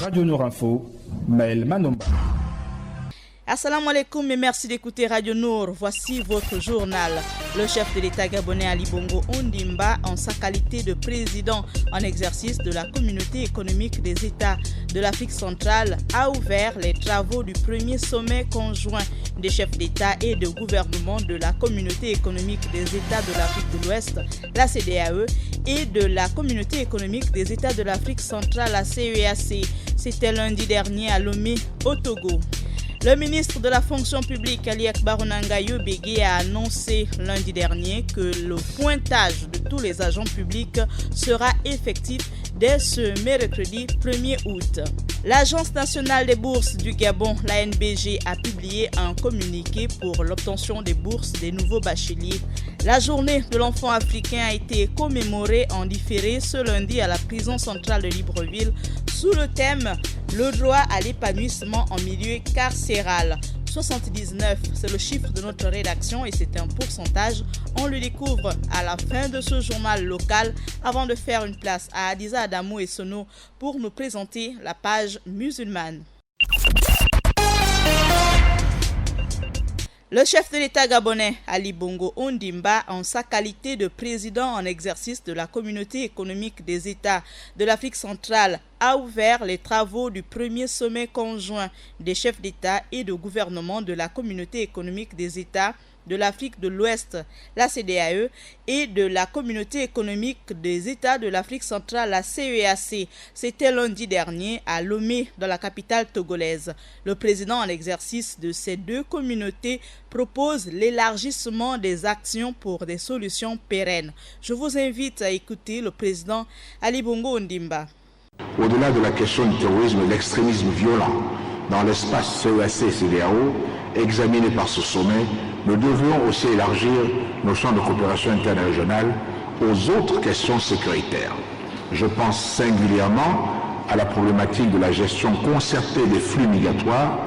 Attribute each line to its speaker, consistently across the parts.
Speaker 1: Radio Nour Info, Maël Manomba.
Speaker 2: Assalamu alaikum et merci d'écouter Radio Nour. Voici votre journal. Le chef de l'État gabonais Ali Bongo Ondimba, en sa qualité de président en exercice de la Communauté économique des États de l'Afrique centrale, a ouvert les travaux du premier sommet conjoint des chefs d'État et de gouvernement de la Communauté économique des États de l'Afrique de l'Ouest, la CEDEAO, et de la Communauté économique des États de l'Afrique centrale, la CEEAC. C'était lundi dernier à Lomé, au Togo. Le ministre de la fonction publique, Ali Akbar Onangayo Bégué, a annoncé lundi dernier que le pointage de tous les agents publics sera effectif dès ce mercredi 1er août. L'Agence nationale des bourses du Gabon, l'ANBG, a publié un communiqué pour l'obtention des bourses des nouveaux bacheliers. La journée de l'enfant africain a été commémorée en différé ce lundi à la prison centrale de Libreville sous le thème « Le droit à l'épanouissement en milieu carcéral ». 79, c'est le chiffre de notre rédaction et c'est un pourcentage. On le découvre à la fin de ce journal local avant de faire une place à Adiza Adamou et Sono pour nous présenter la page musulmane. Le chef de l'État gabonais, Ali Bongo Ondimba, en sa qualité de président en exercice de la Communauté économique des États de l'Afrique centrale, a ouvert les travaux du premier sommet conjoint des chefs d'État et de gouvernement de la Communauté économique des États de l'Afrique de l'Ouest, la CEDEAO, et de la Communauté économique des États de l'Afrique centrale, la CEEAC. C'était lundi dernier à Lomé, dans la capitale togolaise. Le président en exercice de ces deux communautés propose l'élargissement des actions pour des solutions pérennes. Je vous invite à écouter le président Ali Bongo Ondimba.
Speaker 3: Au-delà de la question du terrorisme et de l'extrémisme violent dans l'espace CEEAC-CEDEAO, examiné par ce sommet, nous devions aussi élargir nos champs de coopération interrégionale aux autres questions sécuritaires. Je pense singulièrement à la problématique de la gestion concertée des flux migratoires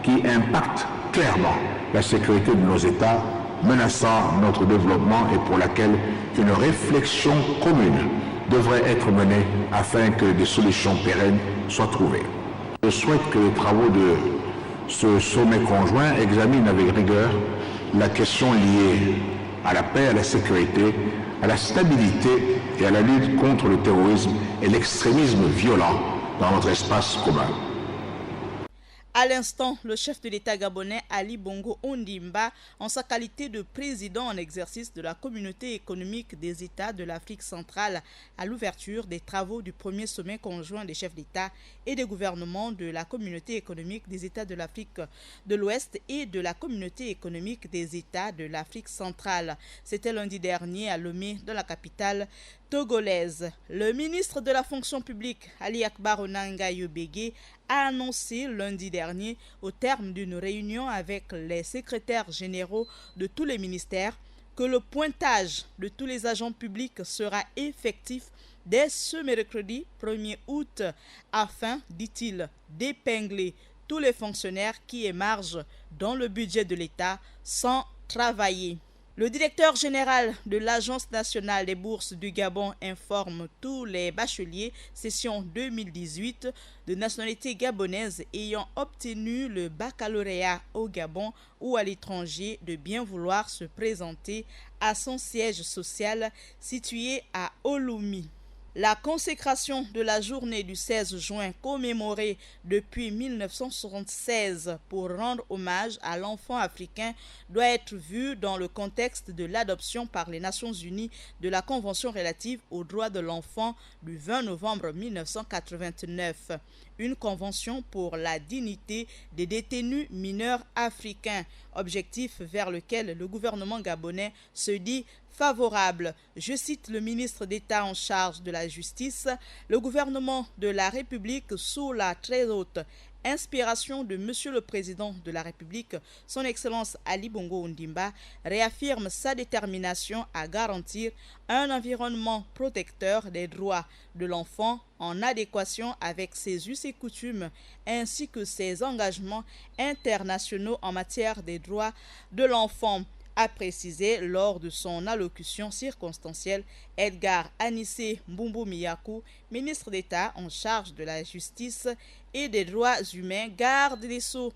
Speaker 3: qui impacte clairement la sécurité de nos États, menaçant notre développement et pour laquelle une réflexion commune devrait être menée afin que des solutions pérennes soient trouvées. Je souhaite que les travaux de ce sommet conjoint examinent avec rigueur la question liée à la paix, à la sécurité, à la stabilité et à la lutte contre le terrorisme et l'extrémisme violent dans notre espace commun.
Speaker 2: À l'instant, le chef de l'État gabonais Ali Bongo Ondimba, en sa qualité de président en exercice de la Communauté économique des États de l'Afrique centrale, à l'ouverture des travaux du premier sommet conjoint des chefs d'État et des gouvernements de la Communauté économique des États de l'Afrique de l'Ouest et de la Communauté économique des États de l'Afrique centrale. C'était lundi dernier à Lomé, dans la capitale togolaise. Le ministre de la fonction publique, Ali Akbar Onangayo Bégué, a annoncé lundi dernier, au terme d'une réunion avec les secrétaires généraux de tous les ministères, que le pointage de tous les agents publics sera effectif dès ce mercredi 1er août, afin, dit-il, d'épingler tous les fonctionnaires qui émargent dans le budget de l'État sans travailler. Le directeur général de l'Agence nationale des bourses du Gabon informe tous les bacheliers session 2018 de nationalité gabonaise ayant obtenu le baccalauréat au Gabon ou à l'étranger de bien vouloir se présenter à son siège social situé à Olomouc. La consécration de la journée du 16 juin commémorée depuis 1976 pour rendre hommage à l'enfant africain doit être vue dans le contexte de l'adoption par les Nations Unies de la Convention relative aux droits de l'enfant du 20 novembre 1989. Une convention pour la dignité des détenus mineurs africains, objectif vers lequel le gouvernement gabonais se dit favorable. Je cite le ministre d'État en charge de la justice, le gouvernement de la République sous la très haute inspiration de Monsieur le Président de la République, son Excellence Ali Bongo Ondimba, réaffirme sa détermination à garantir un environnement protecteur des droits de l'enfant en adéquation avec ses us et coutumes ainsi que ses engagements internationaux en matière des droits de l'enfant. a précisé lors de son allocution circonstancielle. Edgar Anissé Mbumbu Miyakou, ministre d'État en charge de la justice et des droits humains, garde des Sceaux.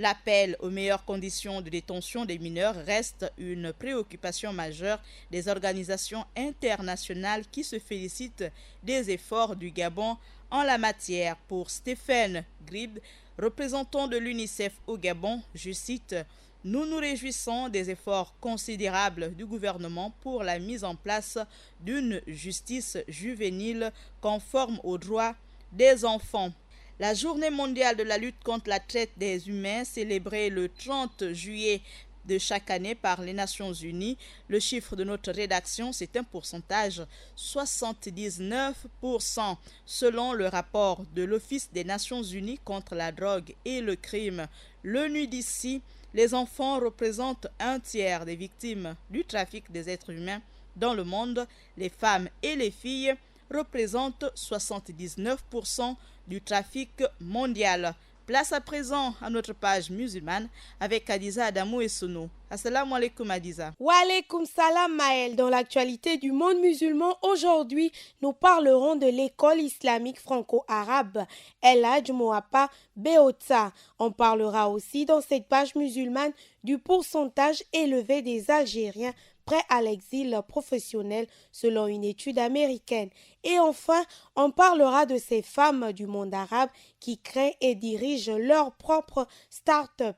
Speaker 2: L'appel aux meilleures conditions de détention des mineurs reste une préoccupation majeure des organisations internationales qui se félicitent des efforts du Gabon en la matière. Pour Stéphane Grib, représentant de l'UNICEF au Gabon, je cite: « Nous nous réjouissons des efforts considérables du gouvernement pour la mise en place d'une justice juvénile conforme aux droits des enfants. » La journée mondiale de la lutte contre la traite des humains, célébrée le 30 juillet de chaque année par les Nations Unies. Le chiffre de notre rédaction, c'est un pourcentage 79%. Selon le rapport de l'Office des Nations Unies contre la drogue et le crime, l'ONU d'ici, les enfants représentent un tiers des victimes du trafic des êtres humains dans le monde. Les femmes et les filles représentent 79% du trafic mondial. Place à présent à notre page musulmane avec Adiza Adamou et Sono. Assalamu alaikum Adiza.
Speaker 4: Wa alaikum salam Maël. Dans l'actualité du monde musulman, aujourd'hui, nous parlerons de l'école islamique franco-arabe El Hadj Mouapa Beotsa. On parlera aussi dans cette page musulmane du pourcentage élevé des Algériens prêts à l'exil professionnel selon une étude américaine. Et enfin, on parlera de ces femmes du monde arabe qui créent et dirigent leur propre start-up.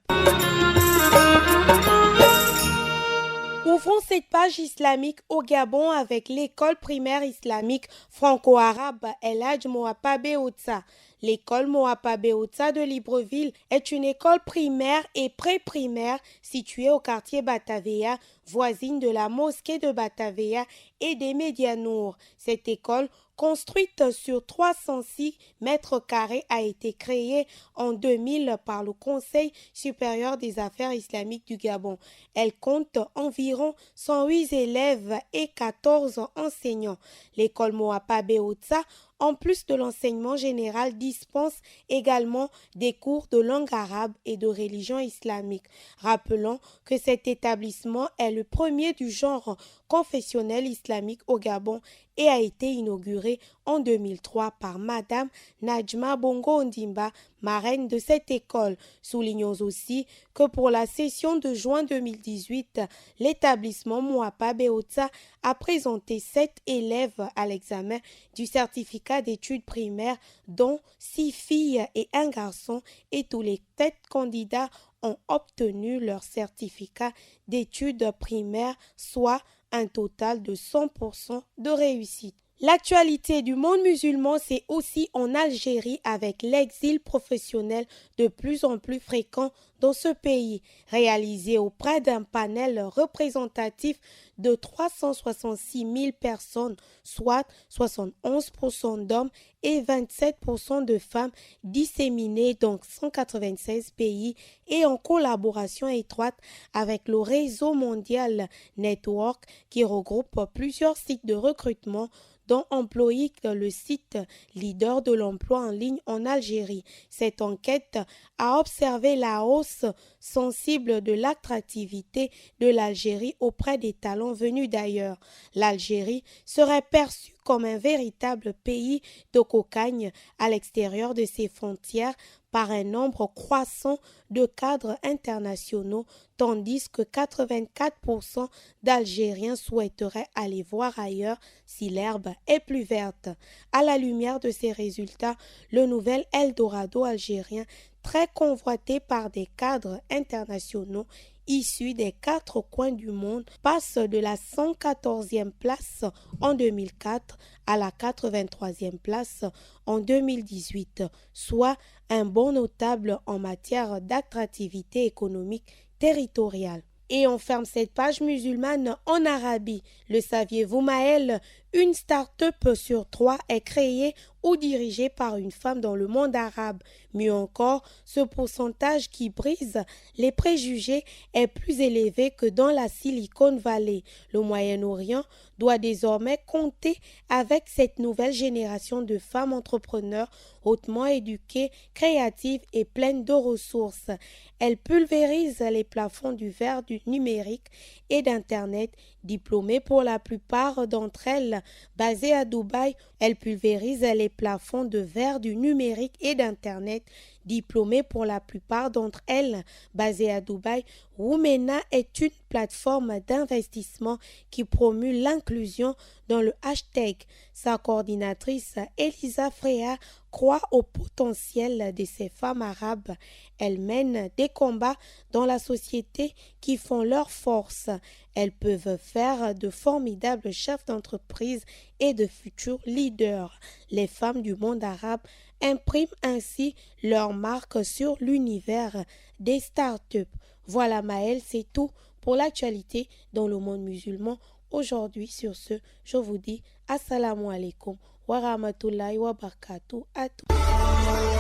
Speaker 4: Ouvrons cette page islamique au Gabon avec l'école primaire islamique franco-arabe El Hadj Mouapa Beotsa. L'école Mouapa Beotsa de Libreville est une école primaire et pré-primaire située au quartier Batavia, voisine de la mosquée de Batavia et des Médianours. Cette école, construite sur 306 mètres carrés, a été créée en 2000 par le Conseil supérieur des affaires islamiques du Gabon. Elle compte environ 108 élèves et 14 enseignants. L'école Mouapa Beotsa, en plus de l'enseignement général, dispense également des cours de langue arabe et de religion islamique. Rappelons que cet établissement est le premier du genre confessionnel islamique au Gabon et a été inauguré en 2003 par Madame Najma Bongo Ondimba, marraine de cette école. Soulignons aussi que pour la session de juin 2018, l'établissement Mouapa Beotsa a présenté 7 élèves à l'examen du certificat d'études primaires, dont 6 filles et 1 garçon, et tous les 7 candidats ont obtenu leur certificat d'études primaires, soit un total de 100% de réussite. L'actualité du monde musulman, c'est aussi en Algérie avec l'exil professionnel de plus en plus fréquent dans ce pays, réalisé auprès d'un panel représentatif de 366 000 personnes, soit 71% d'hommes et 27% de femmes disséminés dans 196 pays et en collaboration étroite avec le réseau mondial Network qui regroupe plusieurs sites de recrutement dont Employik, le site leader de l'emploi en ligne en Algérie. Cette enquête a observé la hausse sensible de l'attractivité de l'Algérie auprès des talents venus d'ailleurs. L'Algérie serait perçue comme un véritable pays de cocagne à l'extérieur de ses frontières par un nombre croissant de cadres internationaux, tandis que 84% d'Algériens souhaiteraient aller voir ailleurs si l'herbe est plus verte. À la lumière de ces résultats, le nouvel Eldorado algérien, très convoité par des cadres internationaux issus des 4 coins du monde, passe de la 114e place en 2004 à la 83e place en 2018, soit un bond notable en matière d'attractivité économique territoriale. Et on ferme cette page musulmane en Arabie. Le saviez-vous Maël? une start-up sur 3 est créée ou dirigée par une femme dans le monde arabe. Mieux encore, ce pourcentage qui brise les préjugés est plus élevé que dans la Silicon Valley. Le Moyen-Orient doit désormais compter avec cette nouvelle génération de femmes entrepreneurs hautement éduquées, créatives et pleines de ressources. Elles pulvérisent les plafonds du verre du numérique et d'Internet. Diplômées pour la plupart d'entre elles, basées à Dubaï, elles pulvérisent les plafonds de verre du numérique et d'Internet. Diplômée pour la plupart d'entre elles, basée à Dubaï, Woumena est une plateforme d'investissement qui promue l'inclusion dans le hashtag. Sa coordinatrice, Elisa Freya, croit au potentiel de ces femmes arabes. Elles mènent des combats dans la société qui font leur force. Elles peuvent faire de formidables chefs d'entreprise et de futurs leaders. Les femmes du monde arabe impriment ainsi leur marque sur l'univers des startups. Voilà Maëlle, c'est tout pour l'actualité dans le monde musulman. Aujourd'hui, sur ce, je vous dis Assalamu alaikum wa rahmatullahi wa barakatuh à tous.